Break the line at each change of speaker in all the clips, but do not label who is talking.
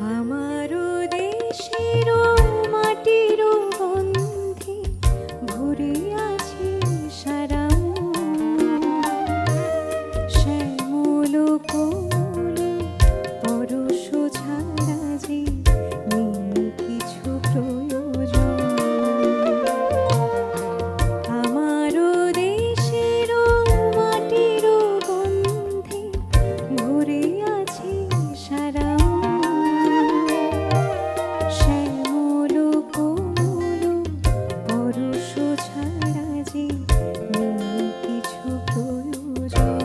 আমারও দেশের মাটির গন্ধে ভরে আছে সারা শ্যামল কোমল পরশ ছাড়া যে নেই কিছু প্রয়োজন। আমারও দেশের মাটির গন্ধে ভরে আছে সারা শ্যামল কোমল পরশ ছাড়া যে নেই কিছু প্রয়োজন।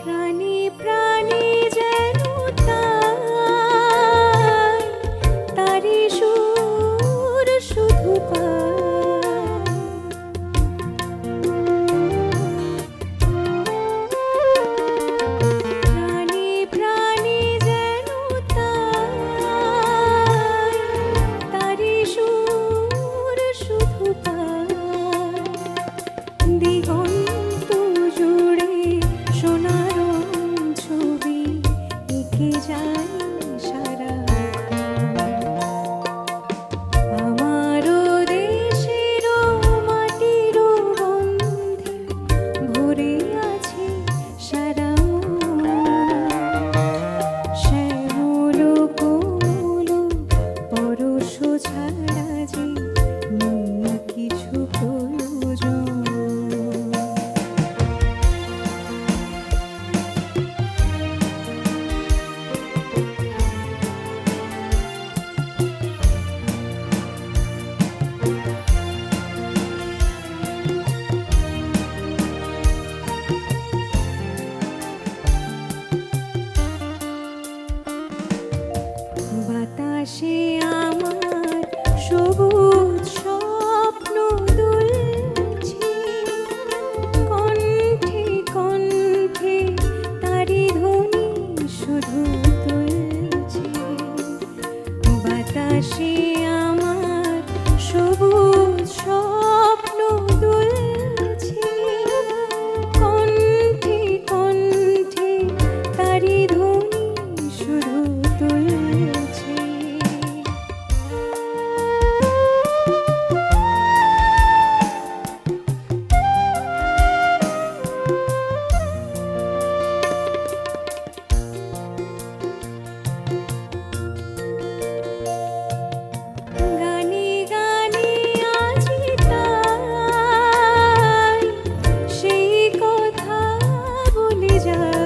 প্রাণে প্রাণে যেন তারি সুর শুধু পায়। প্রাণে প্রাণে যেন তারি সুর শুধু পায়। দিগন্ত জুড়ে সোনার ছবি এঁকে যায় সারাক্ষণ। আমারও দেশের মাটির গন্ধে ভরে আছে সারা শ্যামল কোমল পরশ ছাড়া যে নেই কিছু প্রয়োজন। বাতাসে আমার সবুজ স্বপ্ন দুলছে, কণ্ঠে কণ্ঠে তারি ধ্বনি শুধু তুলছে। বাতাসে আমার সবুজ স্বপ্ন দুলছে, কণ্ঠে কণ্ঠে তারি ধ্বনি শুধু তুলছে। গানে গানে আজি তাই সেই কথা বলে যায়।